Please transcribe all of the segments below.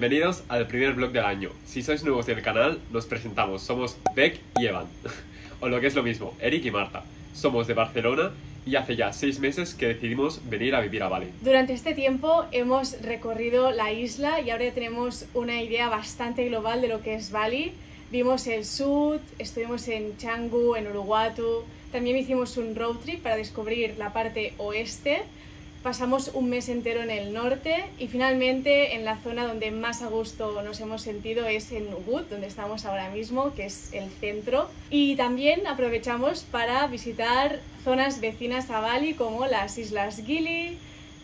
Bienvenidos al primer vlog del año. Si sois nuevos en el canal, nos presentamos. Somos Bec y Evan. O lo que es lo mismo, Eric y Marta. Somos de Barcelona y hace ya 6 meses que decidimos venir a vivir a Bali. Durante este tiempo hemos recorrido la isla y ahora ya tenemos una idea bastante global de lo que es Bali. Vimos el Sud, estuvimos en Canggu, en Uluwatu, también hicimos un road trip para descubrir la parte oeste. Pasamos un mes entero en el norte y finalmente en la zona donde más a gusto nos hemos sentido es en Ubud, donde estamos ahora mismo, que es el centro. Y también aprovechamos para visitar zonas vecinas a Bali como las Islas Gili,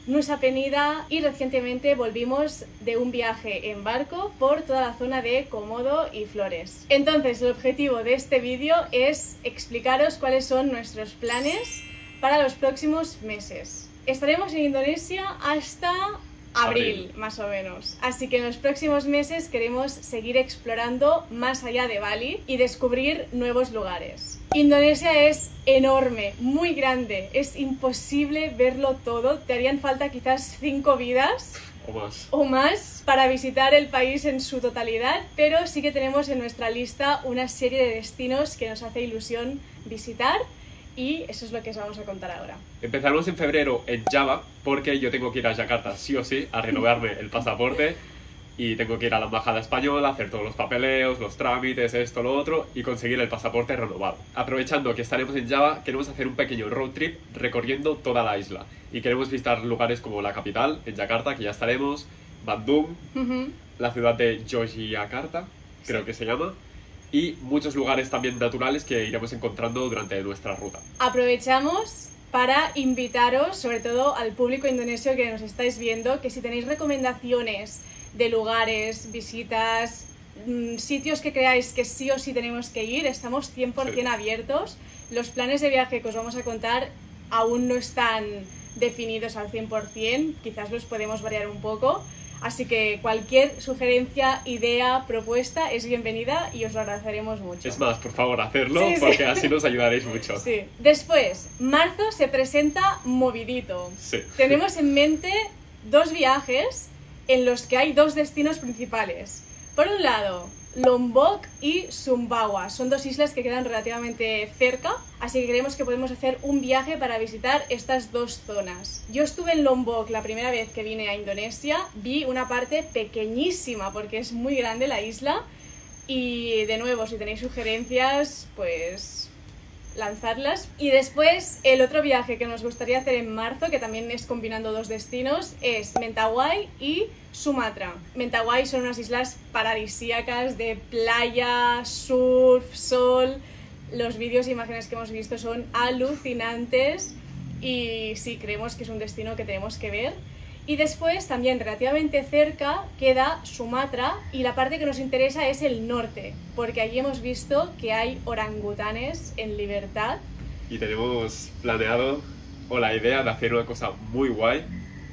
Nusa Penida y recientemente volvimos de un viaje en barco por toda la zona de Komodo y Flores. Entonces el objetivo de este vídeo es explicaros cuáles son nuestros planes para los próximos meses. Estaremos en Indonesia hasta abril, más o menos. Así que en los próximos meses queremos seguir explorando más allá de Bali y descubrir nuevos lugares. Indonesia es enorme, muy grande, es imposible verlo todo. Te harían falta quizás 5 vidas o más para visitar el país en su totalidad, pero sí que tenemos en nuestra lista una serie de destinos que nos hace ilusión visitar. Y eso es lo que os vamos a contar ahora. Empezaremos en febrero en Java porque yo tengo que ir a Yakarta sí o sí a renovarme el pasaporte y tengo que ir a la embajada española, hacer todos los papeleos, los trámites, esto, lo otro y conseguir el pasaporte renovado. Aprovechando que estaremos en Java, queremos hacer un pequeño road trip recorriendo toda la isla y queremos visitar lugares como la capital, en Yakarta, que ya estaremos, Bandung, la ciudad de Yogyakarta, creo que se llama, y muchos lugares también naturales que iremos encontrando durante nuestra ruta. Aprovechamos para invitaros, sobre todo al público indonesio que nos estáis viendo, que si tenéis recomendaciones de lugares, visitas, sitios que creáis que sí o sí tenemos que ir, estamos 100% abiertos. Los planes de viaje que os vamos a contar aún no están definidos al 100%, quizás los podemos variar un poco. Así que cualquier sugerencia, idea, propuesta es bienvenida y os lo agradeceremos mucho. Es más, por favor, hacerlo porque así nos ayudaréis mucho. Sí. Después, marzo se presenta movidito. Sí. Tenemos en mente 2 viajes en los que hay 2 destinos principales. Por un lado, Lombok y Sumbawa. Son 2 islas que quedan relativamente cerca, así que creemos que podemos hacer un viaje para visitar estas 2 zonas. Yo estuve en Lombok la primera vez que vine a Indonesia, vi una parte pequeñísima porque es muy grande la isla y de nuevo, si tenéis sugerencias, pues lanzadlas. Y después el otro viaje que nos gustaría hacer en marzo, que también es combinando 2 destinos, es Mentawai y Sumatra. Mentawai son unas islas paradisíacas de playa, surf, sol. Los vídeos e imágenes que hemos visto son alucinantes y sí, creemos que es un destino que tenemos que ver. Y después, también relativamente cerca, queda Sumatra y la parte que nos interesa es el norte, porque allí hemos visto que hay orangutanes en libertad. Y tenemos planeado, o la idea de hacer una cosa muy guay.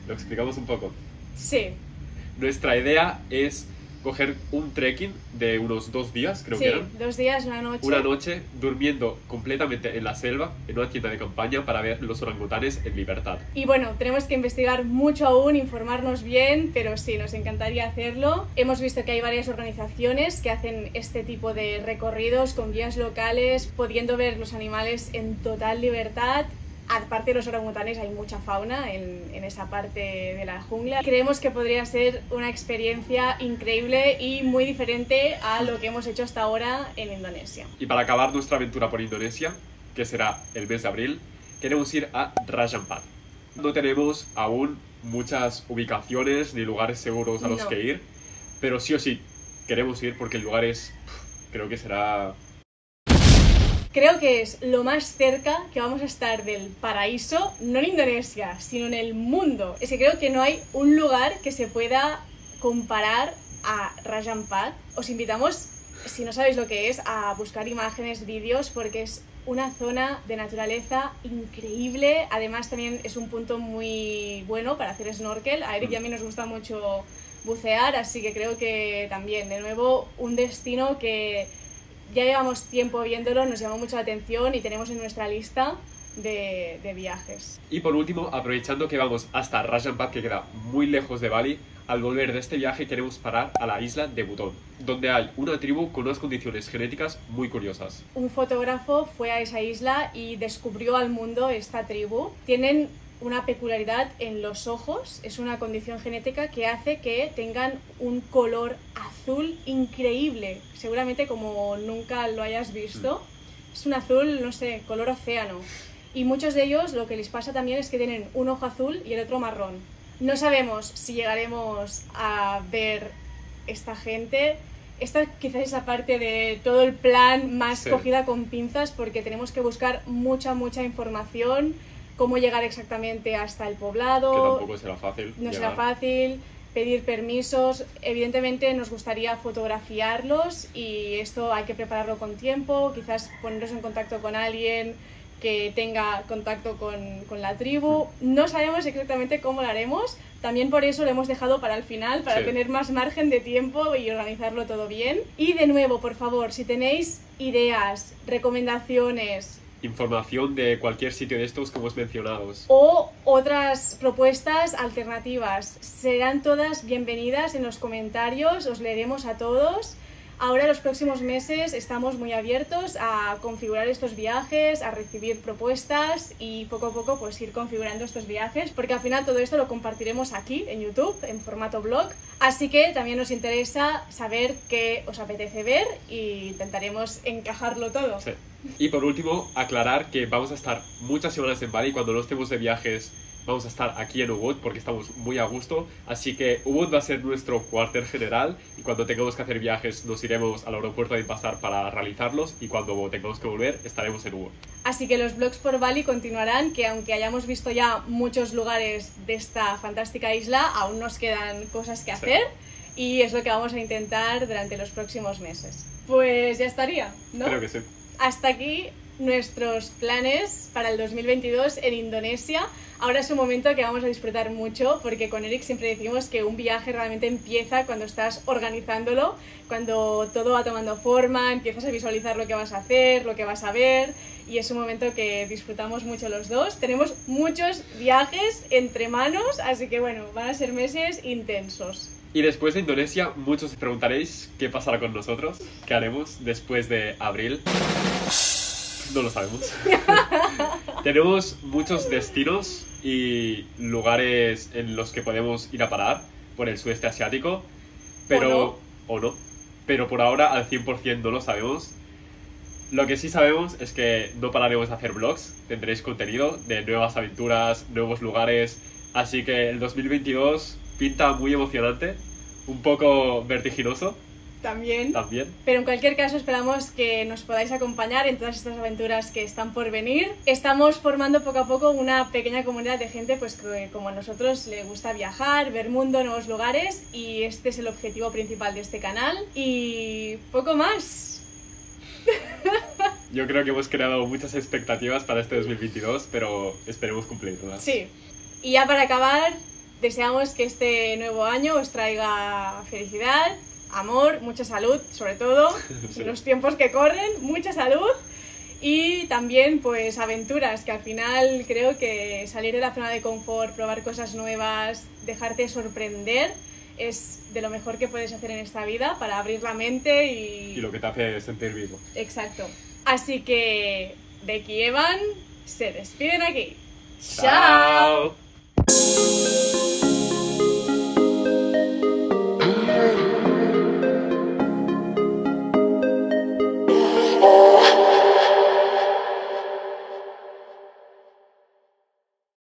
¿Lo explicamos un poco? Sí. Nuestra idea es coger un trekking de unos 2 días, creo que eran. 2 días, una noche. Una noche durmiendo completamente en la selva, en una tienda de campaña, para ver los orangutanes en libertad. Y bueno, tenemos que investigar mucho aún, informarnos bien, pero sí, nos encantaría hacerlo. Hemos visto que hay varias organizaciones que hacen este tipo de recorridos con guías locales, pudiendo ver los animales en total libertad. Aparte de los orangutanes hay mucha fauna en esa parte de la jungla. Creemos que podría ser una experiencia increíble y muy diferente a lo que hemos hecho hasta ahora en Indonesia. Y para acabar nuestra aventura por Indonesia, que será el mes de abril, queremos ir a Raja Ampat. No tenemos aún muchas ubicaciones ni lugares seguros a los que ir, pero sí o sí queremos ir porque el lugar es, creo que será... Creo que es lo más cerca que vamos a estar del paraíso, no en Indonesia, sino en el mundo. Es que creo que no hay un lugar que se pueda comparar a Raja Ampat. Os invitamos, si no sabéis lo que es, a buscar imágenes, vídeos, porque es una zona de naturaleza increíble. Además también es un punto muy bueno para hacer snorkel. A Eric y a mí nos gusta mucho bucear, así que creo que también, de nuevo, un destino que ya llevamos tiempo viéndolo, nos llamó mucho la atención y tenemos en nuestra lista de viajes. Y por último, aprovechando que vamos hasta Raja Ampat, que queda muy lejos de Bali, al volver de este viaje queremos parar a la isla de Buton, donde hay una tribu con unas condiciones genéticas muy curiosas. Un fotógrafo fue a esa isla y descubrió al mundo esta tribu. Tienen una peculiaridad en los ojos, es una condición genética que hace que tengan un color azul increíble, seguramente como nunca lo hayas visto. Es un azul, no sé, color océano. Y muchos de ellos lo que les pasa también es que tienen un ojo azul y el otro marrón. No sabemos si llegaremos a ver esta gente. Esta quizás es la parte de todo el plan más cogida con pinzas, porque tenemos que buscar mucha información, cómo llegar exactamente hasta el poblado. Que tampoco será fácil. No será fácil, pedir permisos. Evidentemente nos gustaría fotografiarlos y esto hay que prepararlo con tiempo, quizás ponernos en contacto con alguien que tenga contacto con la tribu. No sabemos exactamente cómo lo haremos, también por eso lo hemos dejado para el final, para tener más margen de tiempo y organizarlo todo bien. Y de nuevo, por favor, si tenéis ideas, recomendaciones, información de cualquier sitio de estos que hemos mencionado o otras propuestas alternativas, serán todas bienvenidas en los comentarios, os leeremos a todos. Ahora, los próximos meses, estamos muy abiertos a configurar estos viajes, a recibir propuestas y poco a poco pues ir configurando estos viajes, porque al final todo esto lo compartiremos aquí en YouTube, en formato blog. Así que también nos interesa saber qué os apetece ver y intentaremos encajarlo todo. Sí. Y por último, aclarar que vamos a estar muchas semanas en Bali. Cuando no estemos de viajes vamos a estar aquí en Ubud porque estamos muy a gusto, así que Ubud va a ser nuestro cuartel general y cuando tengamos que hacer viajes nos iremos al aeropuerto de Denpasar para realizarlos y cuando tengamos que volver estaremos en Ubud. Así que los vlogs por Bali continuarán, que aunque hayamos visto ya muchos lugares de esta fantástica isla, aún nos quedan cosas que hacer y es lo que vamos a intentar durante los próximos meses. Pues ya estaría, ¿no? Creo que sí. Hasta aquí nuestros planes para el 2022 en Indonesia. Ahora es un momento que vamos a disfrutar mucho porque con Eric siempre decimos que un viaje realmente empieza cuando estás organizándolo, cuando todo va tomando forma, empiezas a visualizar lo que vas a hacer, lo que vas a ver y es un momento que disfrutamos mucho los dos. Tenemos muchos viajes entre manos, así que bueno, van a ser meses intensos. Y después de Indonesia, muchos os preguntaréis qué pasará con nosotros, qué haremos después de abril. No lo sabemos. Tenemos muchos destinos y lugares en los que podemos ir a parar por el sudeste asiático, pero o no. Pero por ahora al 100% no lo sabemos. Lo que sí sabemos es que no pararemos de hacer vlogs, tendréis contenido de nuevas aventuras, nuevos lugares, así que el 2022 pinta muy emocionante, un poco vertiginoso. También. Pero en cualquier caso esperamos que nos podáis acompañar en todas estas aventuras que están por venir. Estamos formando poco a poco una pequeña comunidad de gente pues que como a nosotros le gusta viajar, ver mundo, nuevos lugares y este es el objetivo principal de este canal y poco más. Yo creo que hemos creado muchas expectativas para este 2022, pero esperemos cumplirlas. Sí. Y ya para acabar, deseamos que este nuevo año os traiga felicidad, amor, mucha salud, sobre todo, en los tiempos que corren, mucha salud y también pues aventuras, que al final creo que salir de la zona de confort, probar cosas nuevas, dejarte sorprender es de lo mejor que puedes hacer en esta vida para abrir la mente y lo que te hace sentir vivo. Exacto. Así que Becky y Evan se despiden aquí. ¡Chao!